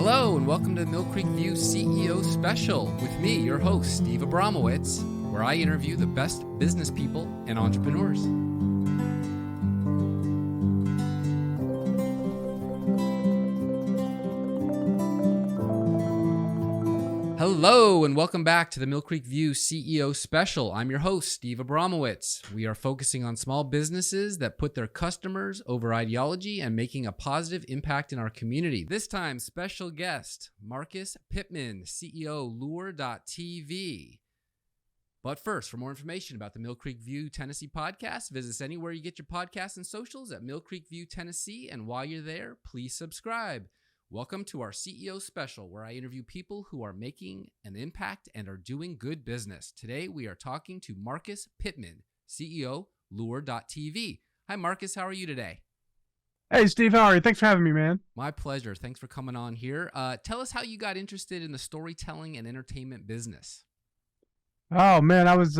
Hello and welcome to the Mill Creek View CEO Special with me, your host, Steve Abramowitz, where I interview the best business people and entrepreneurs. Hello and welcome back to the Mill Creek View CEO Special. I'm your host, Steve Abramowitz. We are focusing on small businesses that put their customers over ideology and making a positive impact in our community. This time, special guest, Marcus Pittman, CEO, Lure.tv. But first, for more information about the Mill Creek View Tennessee podcast, visit us anywhere you get your podcasts and socials at Mill Creek View Tennessee. And while you're there, please subscribe. Welcome to our CEO Special, where I interview people who are making an impact and are doing good business. Today, we are talking to Marcus Pittman, CEO, Lure.tv. Hi, Marcus. How are you today? Hey, Steve. How are you? Thanks for having me, man. My pleasure. Thanks for coming on here. Tell us how you got interested in the storytelling and entertainment business. Oh, man. I was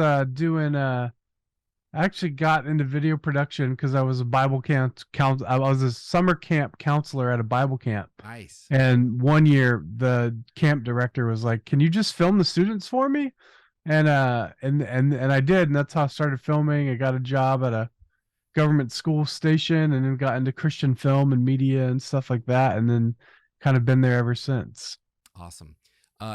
I actually got into video production because I was a Bible camp. I was a summer camp counselor at a Bible camp. Nice. And one year, the camp director was like, "Can you just film the students for me?" And I did, and that's how I started filming. I got a job at a government school station, and then got into Christian film and media and stuff like that, and then kind of been there ever since. Awesome.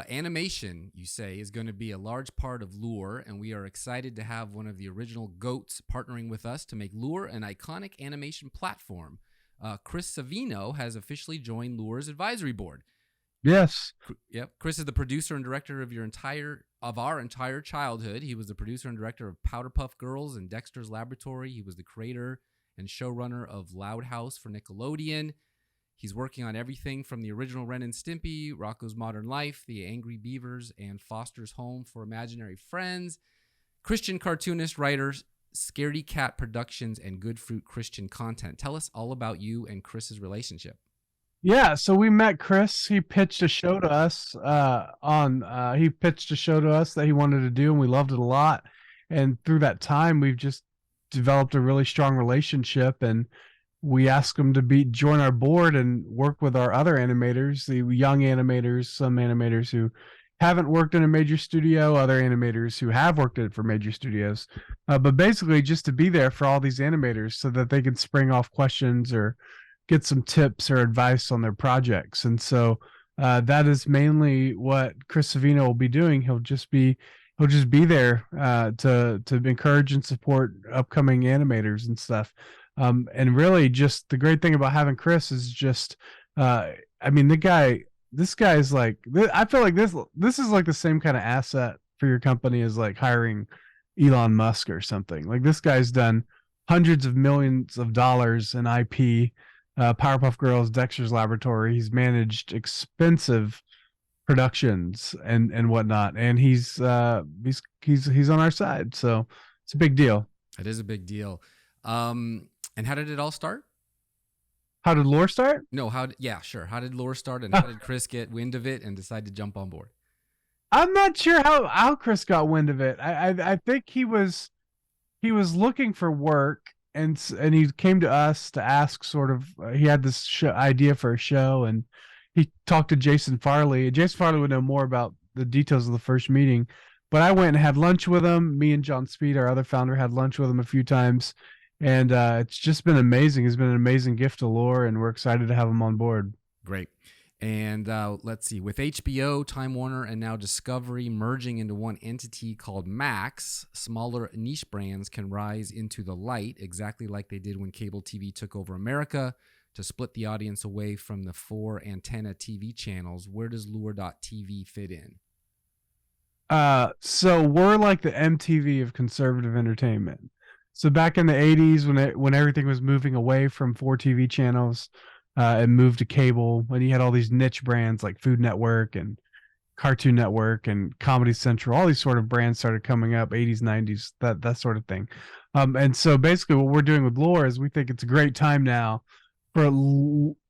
Animation, you say, is going to be a large part of Lure, and we are excited to have one of the original GOATs partnering with us to make Lure an iconic animation platform. Chris Savino has officially joined Lure's advisory board. Yes. Yep. Chris is the producer and director of our entire childhood. He was the producer and director of Powderpuff Girls and Dexter's Laboratory. He was the creator and showrunner of Loud House for Nickelodeon. He's working on everything from the original Ren and Stimpy, Rocko's Modern Life, The Angry Beavers, and Foster's Home for Imaginary Friends. Christian cartoonist, writer, Scaredy Cat Productions, and Good Fruit Christian Content. Tell us all about you and Chris's relationship. Yeah, so we met Chris. He pitched a show to us that he wanted to do, and we loved it a lot. And through that time, we've just developed a really strong relationship, and we asked him to join our board and work with our other animators, the young animators, some animators who haven't worked in a major studio, other animators who have worked in it for major studios, but basically just to be there for all these animators so that they can spring off questions or get some tips or advice on their projects. And so that is mainly what Chris Savino will be doing. He'll just be there to encourage and support upcoming animators and stuff. And really, just the great thing about having Chris is just, this guy is like, I feel like this is like the same kind of asset for your company as like hiring Elon Musk or something. Like, this guy's done hundreds of millions of dollars in IP, Powerpuff Girls, Dexter's Laboratory. He's managed expensive productions and whatnot, and he's on our side. So it's a big deal. It is a big deal. And how did it all start? How did Lure start? No, How did Lure start, and how did Chris get wind of it and decide to jump on board? I'm not sure how Chris got wind of it. I think he was looking for work, and he came to us to ask sort of, he had this idea for a show, and he talked to Jason Farley. Jason Farley would know more about the details of the first meeting, but I went and had lunch with him. Me and John Speed, our other founder, had lunch with him a few times. And it's just been amazing. It's been an amazing gift to Lure, and we're excited to have him on board. Great. And let's see, with HBO, Time Warner, and now Discovery merging into one entity called Max, smaller niche brands can rise into the light, exactly like they did when cable TV took over America to split the audience away from the 4 antenna TV channels. Where does Lure.tv fit in? So we're like the MTV of conservative entertainment. So back in the 80s, when everything was moving away from 4 TV channels and moved to cable, when you had all these niche brands like Food Network and Cartoon Network and Comedy Central, all these sort of brands started coming up, 80s, 90s, that sort of thing. And so basically what we're doing with Lure is we think it's a great time now for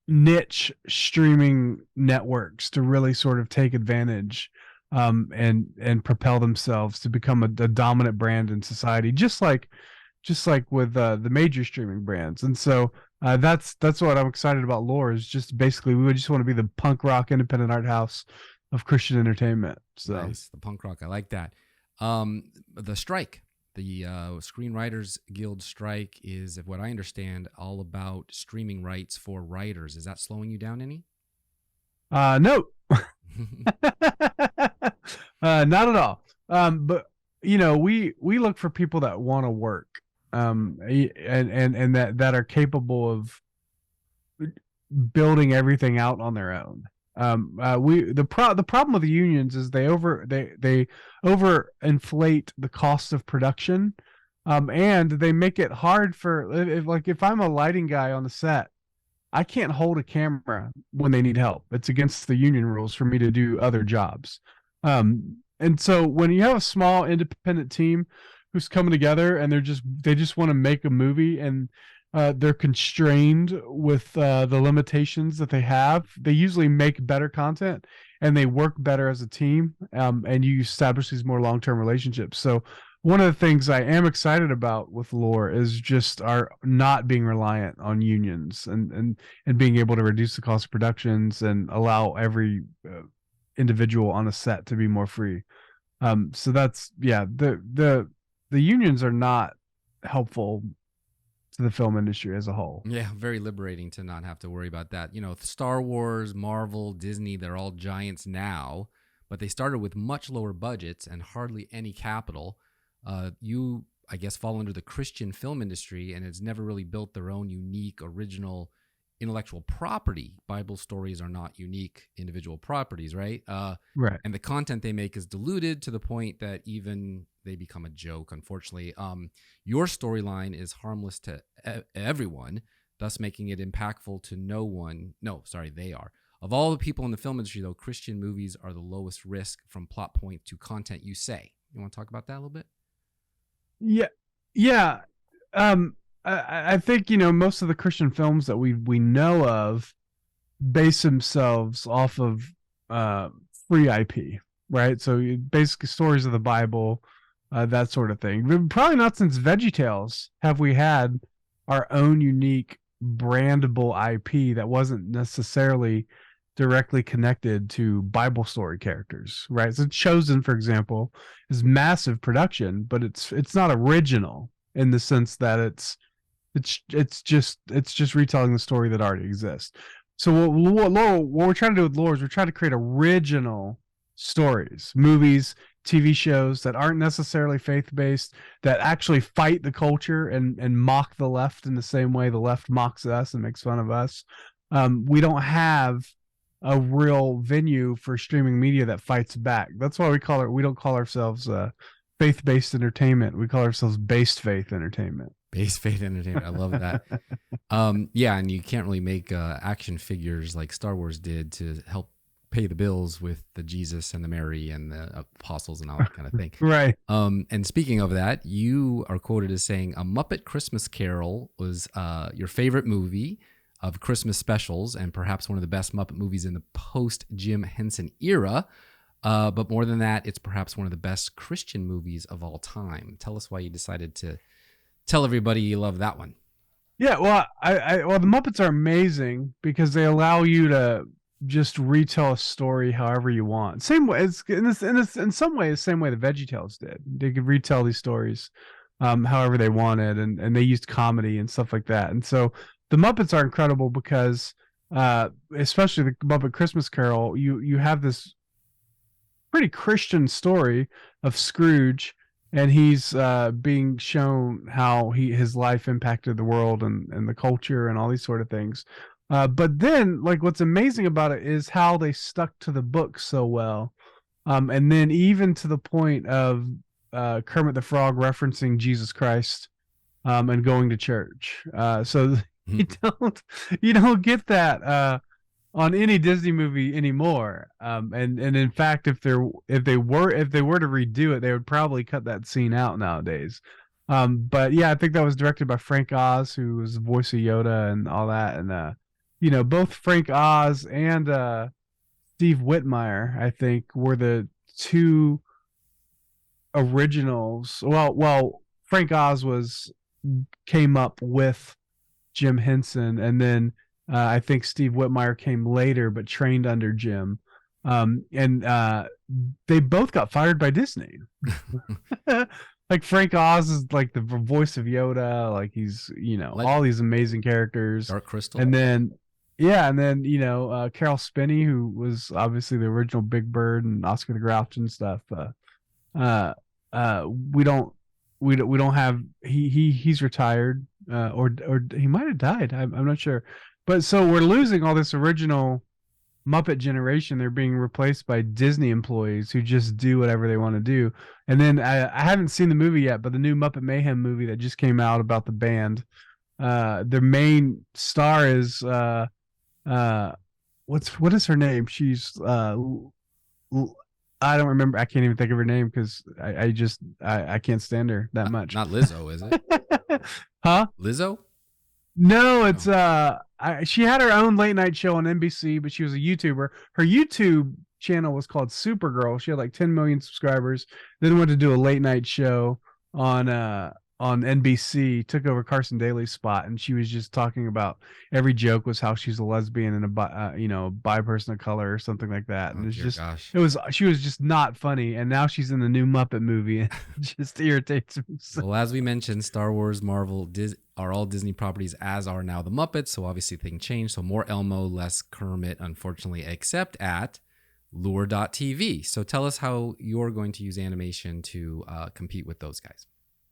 niche streaming networks to really sort of take advantage and propel themselves to become a dominant brand in society, just like with the major streaming brands. And so That's what I'm excited about. Lore is just basically we just want to be the punk rock independent art house of Christian entertainment. So Nice, the punk rock. I like that. The strike, the Screenwriters Guild strike, is, of what I understand, all about streaming rights for writers. Is that slowing you down any? no, not at all. But we look for people that want to work, and that are capable of building everything out on their own. The problem with the unions is they overinflate the cost of production, and they make it hard for if I'm a lighting guy on the set, I can't hold a camera when they need help. It's against the union rules for me to do other jobs. And so when you have a small independent team who's coming together and they just want to make a movie, and they're constrained with the limitations that they have, they usually make better content and they work better as a team, and you establish these more long-term relationships. So one of the things I am excited about with Lore is just our not being reliant on unions, and being able to reduce the cost of productions and allow individual on a set to be more free. So that's, yeah, the unions are not helpful to the film industry as a whole. Yeah, very liberating to not have to worry about that. Star Wars, Marvel, Disney, they're all giants now, but they started with much lower budgets and hardly any capital. You, I guess, fall under the Christian film industry, and it's never really built their own unique, original intellectual property. Bible stories are not unique individual properties, right? Right. And the content they make is diluted to the point that even they become a joke, unfortunately. Your storyline is harmless to everyone, thus making it impactful to no one. No, sorry, they are. Of all the people in the film industry, though, Christian movies are the lowest risk from plot point to content, you say. You want to talk about that a little bit? Yeah. I think most of the Christian films that we know of base themselves off of free IP, right? So basically stories of the Bible, that sort of thing. Probably not since VeggieTales have we had our own unique brandable IP that wasn't necessarily directly connected to Bible story characters, right? So Chosen, for example, is massive production, but it's not original in the sense that it's just retelling the story that already exists. So what we're trying to do with Lore is we're trying to create original stories, movies, TV shows that aren't necessarily faith-based, that actually fight the culture and mock the left in the same way the left mocks us and makes fun of us. We don't have a real venue for streaming media that fights back. That's why we don't call ourselves faith-based entertainment. We call ourselves based faith entertainment. Base faith entertainment. I love that. Yeah, and you can't really make action figures like Star Wars did to help pay the bills with the Jesus and the Mary and the apostles and all that kind of thing. Right. And speaking of that, you are quoted as saying A Muppet Christmas Carol was your favorite movie of Christmas specials and perhaps one of the best Muppet movies in the post-Jim Henson era. But more than that, it's perhaps one of the best Christian movies of all time. Tell us why you decided to tell everybody you love that one. Yeah, well, well, the Muppets are amazing because they allow you to just retell a story however you want. Same way, it's in some ways, same way the VeggieTales did. They could retell these stories however they wanted, and they used comedy and stuff like that. And so the Muppets are incredible because, especially the Muppet Christmas Carol, you have this pretty Christian story of Scrooge, and he's being shown how his life impacted the world and the culture and all these sort of things. But then, like, what's amazing about it is how they stuck to the book so well. And then even to the point of Kermit the Frog referencing Jesus Christ and going to church. So you don't get that on any Disney movie anymore. And in fact, if they were to redo it, they would probably cut that scene out nowadays. But yeah, I think that was directed by Frank Oz, who was the voice of Yoda and all that. And both Frank Oz and Steve Whitmire, I think, were the two originals. Well, Frank Oz came up with Jim Henson, and then I think Steve Whitmire came later, but trained under Jim. And they both got fired by Disney. Like Frank Oz is like the voice of Yoda, like he's all these amazing characters. Dark Crystal, and then Carol Spinney, who was obviously the original Big Bird and Oscar the Grouch and stuff. We don't have he's retired, or he might have died. I'm not sure, but so we're losing all this original Muppet generation. They're being replaced by Disney employees who just do whatever they want to do. And then I haven't seen the movie yet, but the new Muppet Mayhem movie that just came out about the band, their main star is what is her name? She's I don't remember. I can't even think of her name because I can't stand her that much. Not Lizzo, is it? Huh? Lizzo? No, it's she had her own late night show on NBC, but she was a YouTuber. Her YouTube channel was called Supergirl. She had like 10 million subscribers. Then went to do a late night show on NBC, took over Carson Daly's spot, and she was just talking about every joke was how she's a lesbian and a bi person of color or something like that. And she was just not funny. And now she's in the new Muppet movie, and it just irritates me. So. Well, as we mentioned, Star Wars, Marvel, are all Disney properties, as are now the Muppets. So obviously things change. So more Elmo, less Kermit, unfortunately, except at Lure.tv. So tell us how you're going to use animation to compete with those guys.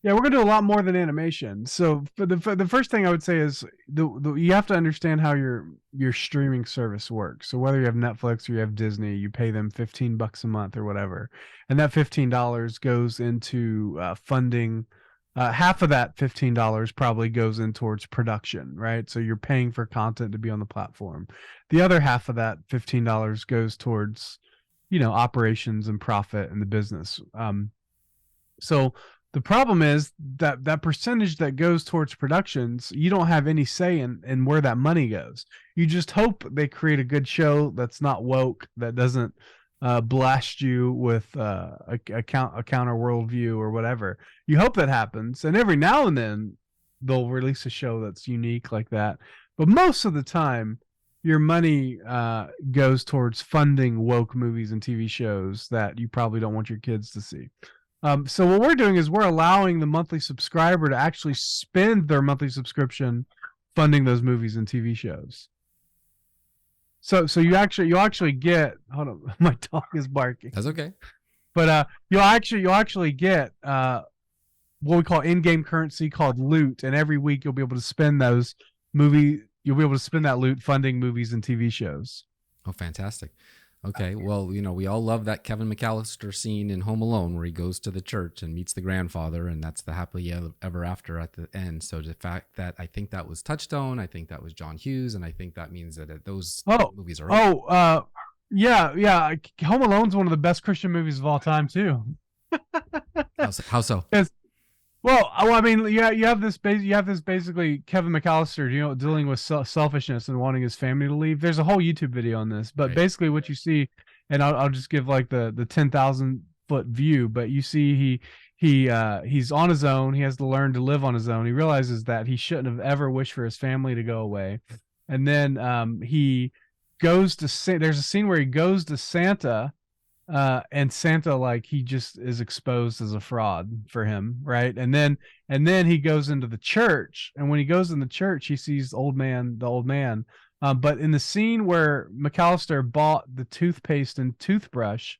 Yeah, we're going to do a lot more than animation. So for the first thing I would say is you have to understand how your streaming service works. So whether you have Netflix or you have Disney, you pay them $15 a month or whatever. And that $15 goes into funding. Half of that $15 probably goes in towards production, right? So you're paying for content to be on the platform. The other half of that $15 goes towards, operations and profit in the business. So the problem is that percentage that goes towards productions, you don't have any say in where that money goes. You just hope they create a good show that's not woke, that doesn't blast you with a counter worldview or whatever. You hope that happens, and every now and then they'll release a show that's unique like that. But most of the time, your money goes towards funding woke movies and TV shows that you probably don't want your kids to see. So what we're doing is we're allowing the monthly subscriber to actually spend their monthly subscription funding those movies and TV shows. So you'll actually get, hold on, my dog is barking. That's okay. But you'll actually get what we call in-game currency called loot, and every week you'll be able to spend you'll be able to spend that loot funding movies and TV shows. Oh, fantastic. Okay, well, we all love that Kevin McAllister scene in Home Alone where he goes to the church and meets the grandfather, and that's the happily ever after at the end. So the fact that I think that was Touchstone, I think that was John Hughes, and I think that means that those movies are yeah. Home Alone's one of the best Christian movies of all time too. How so? Well, I mean, you have this basically Kevin McAllister, dealing with selfishness and wanting his family to leave. There's a whole YouTube video on this, but basically what you see, and I'll just give like the 10,000 foot view, but you see he's on his own. He has to learn to live on his own. He realizes that he shouldn't have ever wished for his family to go away, and then he goes to there's a scene where he goes to Santa. And Santa, like, he just is exposed as a fraud for him, right? And then he goes into the church, and when he goes in the church, he sees the old man. But in the scene where McAllister bought the toothpaste and toothbrush,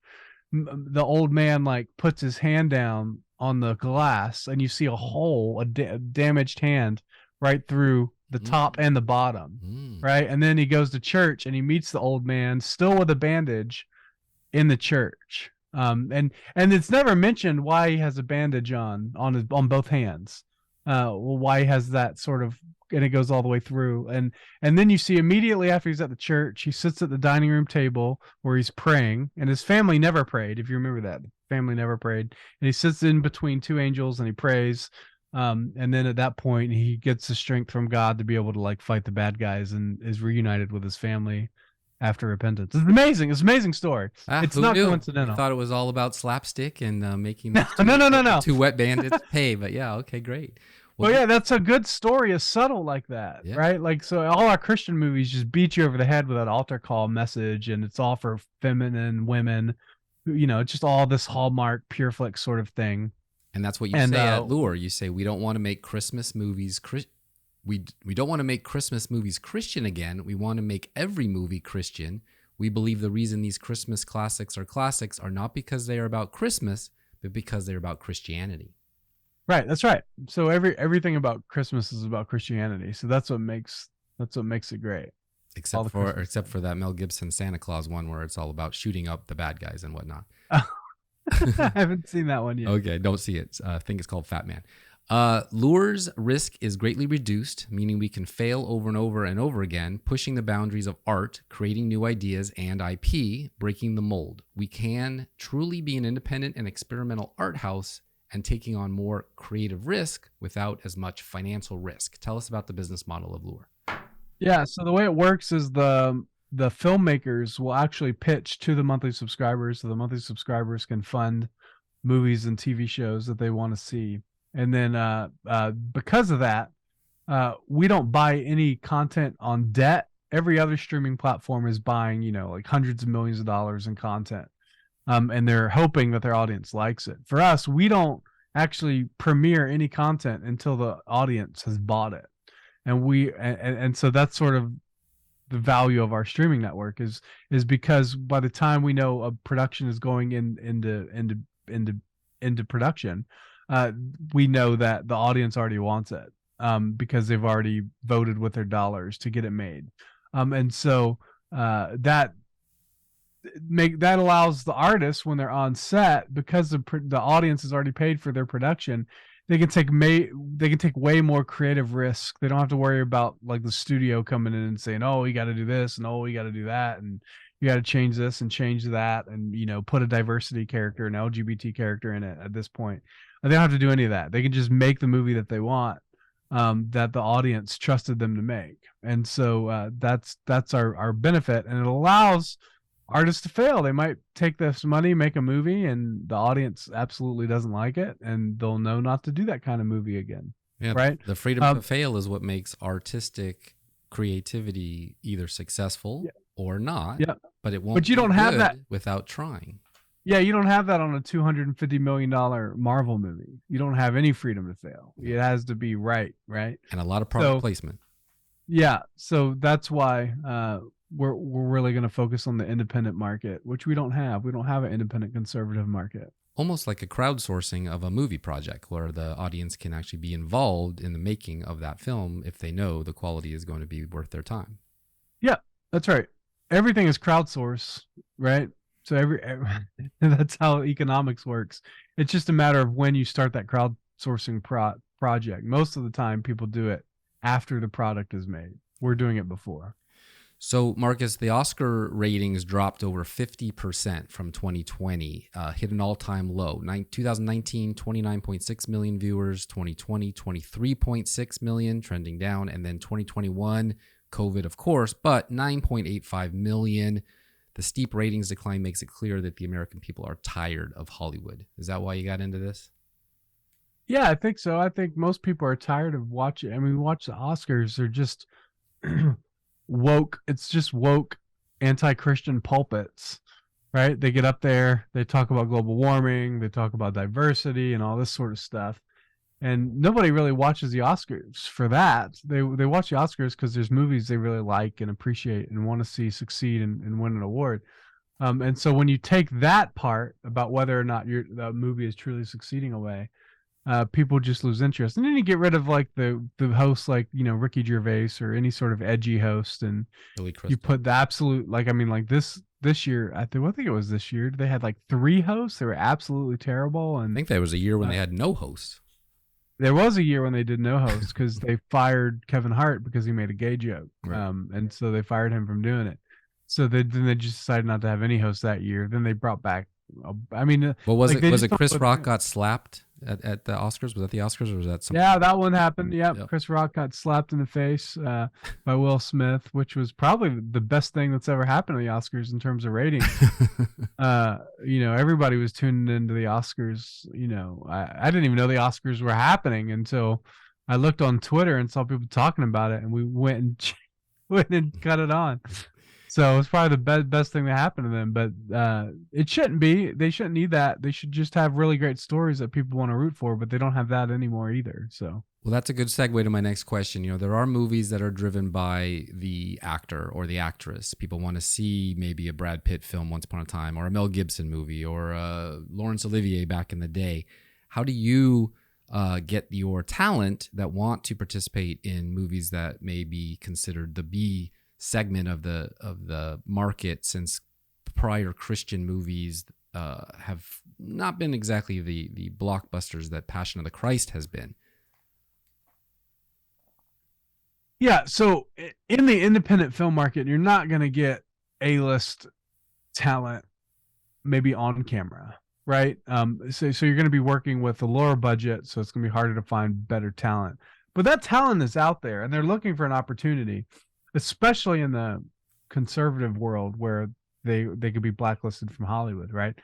the old man like puts his hand down on the glass, and you see a hole, a damaged hand right through the top and the bottom, right? And then he goes to church, and he meets the old man still with a bandage in the church, and it's never mentioned why he has a bandage on both hands, why he has that sort of, and it goes all the way through, and then you see immediately after he's at the church, he sits at the dining room table where he's praying, and his family never prayed, if you remember that. The family never prayed, and he sits in between two angels and he prays, and then at that point he gets the strength from God to be able to like fight the bad guys and is reunited with his family after repentance. It's amazing. It's an amazing story. It's not coincidental. I thought it was all about slapstick and making no. two wet bandits pay. But yeah, okay, great. Well, Oh yeah, that's a good story. Is subtle like that, yeah. right? Like, so all our Christian movies just beat you over the head with that altar call message, and it's all for feminine women. It's just all this Hallmark pure flick sort of thing. And that's what you And say at Lure. You say we don't want to make Christmas movies we don't want to make Christmas movies Christian again. We want to make every movie Christian. We believe the reason these Christmas classics are not because they are about Christmas, but because they're about Christianity. right, that's right. So everything about Christmas is about Christianity. So that's what makes it great. Except for that Mel Gibson Santa Claus one where it's all about shooting up the bad guys and whatnot. I haven't seen that one yet. Okay, don't see it. I think it's called Fat Man. Lure's risk is greatly reduced, meaning we can fail over and over and over again, pushing the boundaries of art, creating new ideas and IP, breaking the mold. We can truly be an independent and experimental art house and taking on more creative risk without as much financial risk. Tell us about the business model of Lure. Yeah, so the way it works is the filmmakers will actually pitch to the monthly subscribers, so the monthly subscribers can fund movies and TV shows that they want to see. And then because of that, we don't buy any content on debt. Every other streaming platform is buying, like hundreds of millions of dollars in content. And they're hoping that their audience likes it. For us, we don't actually premiere any content until the audience has bought it. And so that's sort of the value of our streaming network is because by the time we know a production is going into production, we know that the audience already wants it, because they've already voted with their dollars to get it made. And so that allows the artists, when they're on set, because the audience has already paid for their production, they can take way more creative risk. They don't have to worry about like the studio coming in and saying, "Oh, you got to do this," and "Oh, you got to do that," and "You got to change this and change that," and put a diversity character, an LGBT character in it. At this point, they don't have to do any of that. They can just make the movie that they want, that the audience trusted them to make. And so that's our benefit, and it allows artists to fail. They might take this money, make a movie, and the audience absolutely doesn't like it, and they'll know not to do that kind of movie again. Yeah, right? The freedom to fail is what makes artistic creativity either successful or not. Yeah. But it won't. But you don't have that without trying. Yeah, you don't have that on a $250 million Marvel movie. You don't have any freedom to fail. It has to be right? And a lot of product placement. Yeah, so that's why we're really going to focus on the independent market, which we don't have. We don't have an independent conservative market. Almost like a crowdsourcing of a movie project where the audience can actually be involved in the making of that film if they know the quality is going to be worth their time. Yeah, that's right. Everything is crowdsourced, right? So that's how economics works. It's just a matter of when you start that crowdsourcing project. Most of the time, people do it after the product is made. We're doing it before. So, Marcus, the Oscar ratings dropped over 50% from 2020, hit an all-time low. 2019, 29.6 million viewers. 2020, 23.6 million, trending down. And then 2021, COVID, of course, but 9.85 million. The steep ratings decline makes it clear that the American people are tired of Hollywood. Is that why you got into this? Yeah, I think so. I think most people are tired of watching. I mean, we watch the Oscars. They're just woke. It's just woke anti-Christian pulpits, right? They get up there. They talk about global warming. They talk about diversity and all this sort of stuff. And nobody really watches the Oscars for that. They watch the Oscars because there's movies they really like and appreciate and want to see succeed and win an award. And so when you take that part about whether or not the movie is truly succeeding away, people just lose interest. And then you get rid of like the hosts like, Ricky Gervais or any sort of edgy host, and you put the absolute, like, I mean, like this year, I think it was this year, they had like 3 hosts. They were absolutely terrible. And I think there was a year when they had no hosts. There was a year when they did no host because they fired Kevin Hart because he made a gay joke. Right. And so they fired him from doing it. So then they just decided not to have any hosts that year. Then they brought back, I mean. Well, was it Chris Rock got slapped at the Oscars? Was that the Oscars or was that something? Yeah, that one happened. Yep. Chris Rock got slapped in the face by Will Smith, which was probably the best thing that's ever happened to the Oscars in terms of ratings. Everybody was tuning into the Oscars. I didn't even know the Oscars were happening until I looked on Twitter and saw people talking about it, and we went and went and cut it on. So it's probably the best thing that happened to them. But it shouldn't be. They shouldn't need that. They should just have really great stories that people want to root for. But they don't have that anymore either. So. Well, that's a good segue to my next question. You know, there are movies that are driven by the actor or the actress. People want to see maybe a Brad Pitt film once upon a time, or a Mel Gibson movie, or Laurence Olivier back in the day. How do you get your talent that want to participate in movies that may be considered the B segment of the market, since prior Christian movies have not been exactly the blockbusters that Passion of the Christ has been? Yeah, so in the independent film market, you're not going to get A-list talent maybe on camera, right? So you're going to be working with a lower budget, so it's going to be harder to find better talent. But that talent is out there, and they're looking for an opportunity, especially in the conservative world where they could be blacklisted from Hollywood, right?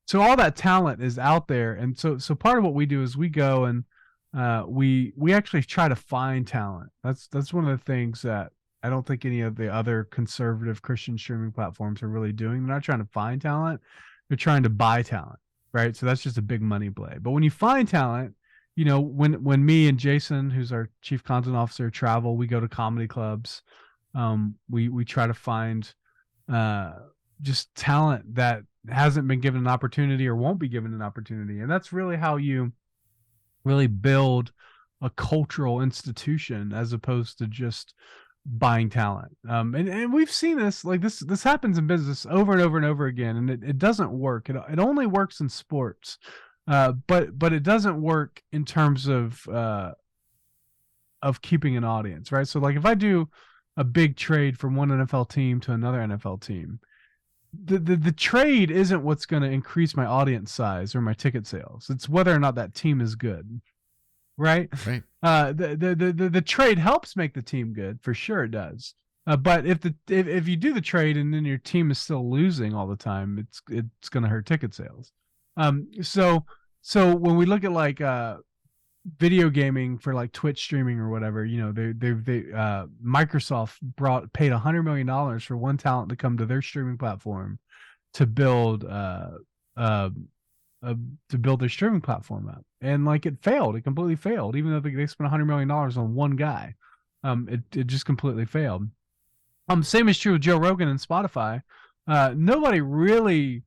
So all that talent is out there, and so part of what we do is we go and we actually try to find talent. That's one of the things that I don't think any of the other conservative Christian streaming platforms are really doing. They're not trying to find talent. They're trying to buy talent, right? So that's just a big money play. But when you find talent, you know, when me and Jason, who's our chief content officer, travel, we go to comedy clubs. We try to find just talent that hasn't been given an opportunity or won't be given an opportunity. And that's really how you really build a cultural institution as opposed to just buying talent. And we've seen this, like this happens in business over and over and over again, and it doesn't work. It only works in sports, but it doesn't work in terms of keeping an audience, right? So like if I do a big trade from one NFL team to another NFL team, the trade isn't what's going to increase my audience size or my ticket sales. It's whether or not that team is good, right? Right. The trade helps make the team good, for sure it does. But if you do the trade and then your team is still losing all the time, it's going to hurt ticket sales. So when we look at like video gaming for like Twitch streaming or whatever, you know, they Microsoft paid $100 million for one talent to come to their streaming platform to build their streaming platform up, and like it completely failed, even though they spent $100 million on one guy. It just completely failed. Same is true with Joe Rogan and Spotify. Nobody really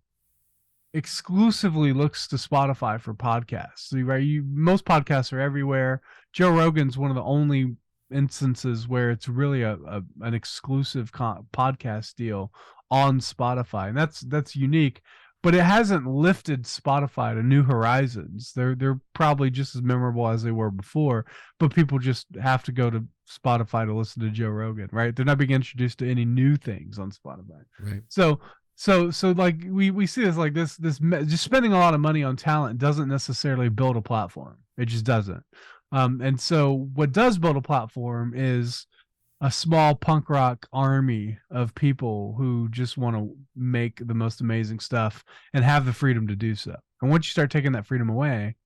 exclusively looks to Spotify for podcasts, right? Most podcasts are everywhere. Joe Rogan's one of the only instances where it's really an exclusive podcast deal on Spotify, and that's unique. But it hasn't lifted Spotify to new horizons. They're probably just as memorable as they were before, but people just have to go to Spotify to listen to Joe Rogan, right? They're not being introduced to any new things on Spotify. Right. So like we see this like this just spending a lot of money on talent doesn't necessarily build a platform. It just doesn't. And so what does build a platform is a small punk rock army of people who just want to make the most amazing stuff and have the freedom to do so. And once you start taking that freedom away,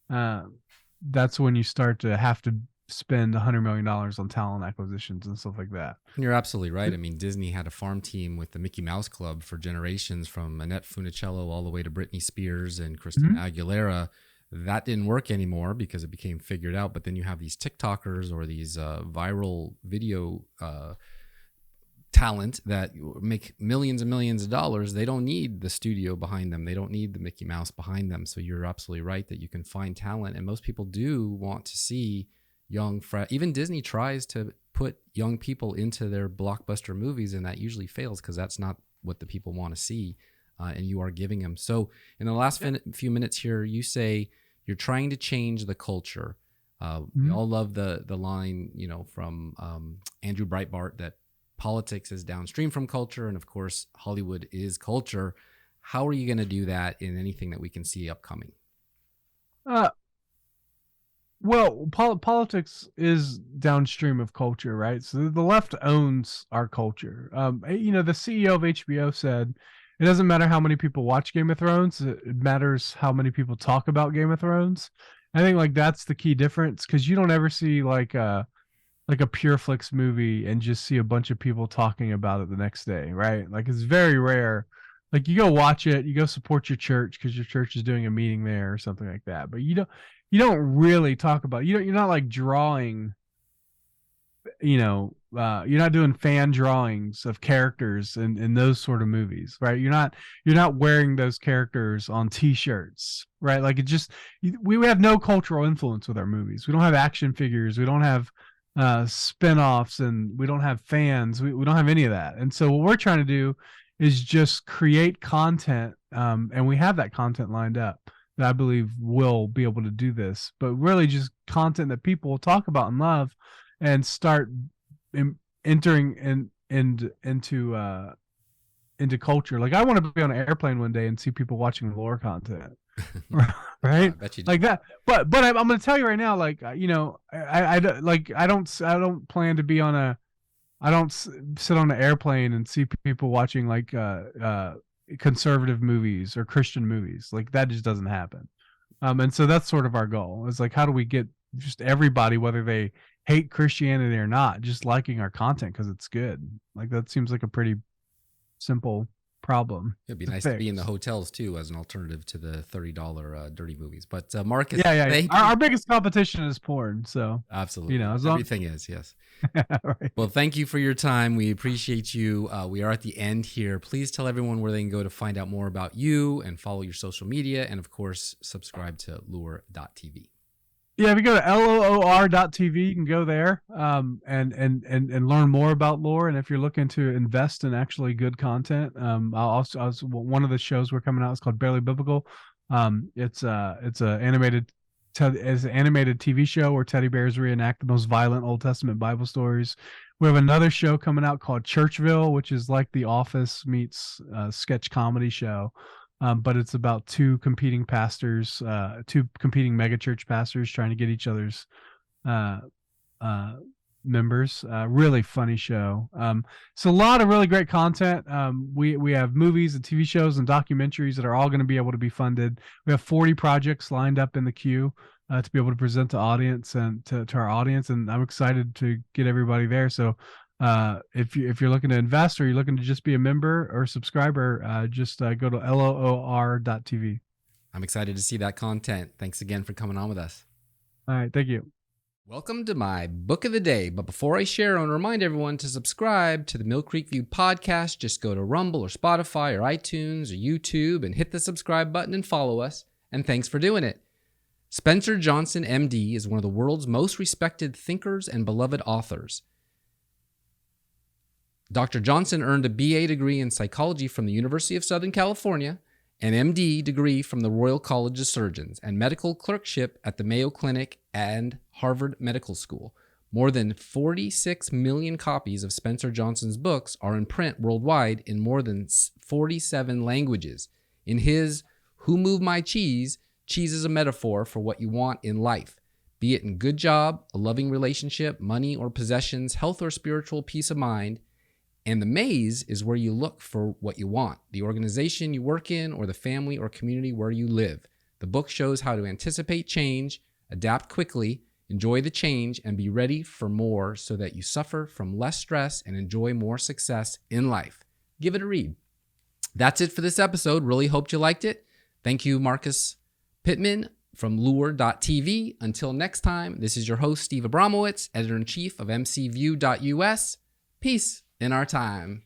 that's when you start to have to spend $100 million on talent acquisitions and stuff like that. You're absolutely right. I mean, Disney had a farm team with the Mickey Mouse Club for generations, from Annette Funicello all the way to Britney Spears and Christina Aguilera. That didn't work anymore because it became figured out. But then you have these TikTokers or these viral video talent that make millions and millions of dollars. They don't need the studio behind them. They don't need the Mickey Mouse behind them. So you're absolutely right that you can find talent. And most people do want to see young, even Disney tries to put young people into their blockbuster movies, and that usually fails because that's not what the people want to see. And you are giving them. So in the last few minutes here, you say you're trying to change the culture. We all love the line, you know, from Andrew Breitbart that politics is downstream from culture, and of course Hollywood is culture. How are you going to do that in anything that we can see upcoming? Well, politics is downstream of culture, right? So the left owns our culture. You know, the CEO of HBO said, it doesn't matter how many people watch Game of Thrones. It matters how many people talk about Game of Thrones. I think like that's the key difference, because you don't ever see like a PureFlix movie and just see a bunch of people talking about it the next day, right? Like it's very rare. Like you go watch it, you go support your church because your church is doing a meeting there or something like that. But you don't really talk about, you're not like drawing, you're not doing fan drawings of characters in those sort of movies, right? You're not wearing those characters on t-shirts, right? Like it just, we have no cultural influence with our movies. We don't have action figures. We don't have spin-offs, and we don't have fans. We don't have any of that. And so what we're trying to do is just create content, and we have that content lined up that I believe will be able to do this, but really just content that people will talk about and love, and start entering into culture. Like I want to be on an airplane one day and see people watching lore content, right? I bet you do. Like that. But I'm going to tell you right now, like I don't plan to be on a. I don't sit on an airplane and see people watching like conservative movies or Christian movies. Like that just doesn't happen. And so that's sort of our goal. Is like, how do we get just everybody, whether they hate Christianity or not, just liking our content because it's good? Like that seems like a pretty simple problem. It'd be nice to be in the hotels too, as an alternative to the $30 dirty movies. But Marcus, yeah. Our biggest competition is porn, so absolutely, as everything is, yes. Right. Well, thank you for your time. We appreciate you. We are at the end here. Please tell everyone where they can go to find out more about you and follow your social media, and of course, subscribe to lure.tv. Yeah, if you go to loor.tv, you can go there and learn more about lore. And if you're looking to invest in actually good content, one of the shows we're coming out is called Barely Biblical. It's an animated TV show where teddy bears reenact the most violent Old Testament Bible stories. We have another show coming out called Churchville, which is like The Office meets sketch comedy show. But it's about two competing pastors, two competing megachurch pastors trying to get each other's members. Really funny show. So a lot of really great content. We have movies and TV shows and documentaries that are all going to be able to be funded. We have 40 projects lined up in the queue to be able to present to audience and to our audience. And I'm excited to get everybody there. So if you're looking to invest, or you're looking to just be a member or subscriber, just go to loor.tv. I'm excited to see that content. Thanks again for coming on with us. All right. Thank you. Welcome to my book of the day. But before I share, I want to remind everyone to subscribe to the Mill Creek View podcast. Just go to Rumble or Spotify or iTunes or YouTube and hit the subscribe button and follow us. And thanks for doing it. Spencer Johnson, MD, is one of the world's most respected thinkers and beloved authors. Dr. Johnson earned a BA degree in psychology from the University of Southern California, an MD degree from the Royal College of Surgeons, and medical clerkship at the Mayo Clinic and Harvard Medical School. More than 46 million copies of Spencer Johnson's books are in print worldwide in more than 47 languages. In his Who Moved My Cheese? Cheese is a metaphor for what you want in life, be it in good job, a loving relationship, money or possessions, health or spiritual peace of mind. And the maze is where you look for what you want, the organization you work in, or the family or community where you live. The book shows how to anticipate change, adapt quickly, enjoy the change, and be ready for more so that you suffer from less stress and enjoy more success in life. Give it a read. That's it for this episode. Really hoped you liked it. Thank you, Marcus Pittman from lure.tv. Until next time, this is your host, Steve Abramowitz, editor-in-chief of mcview.us. Peace in our time.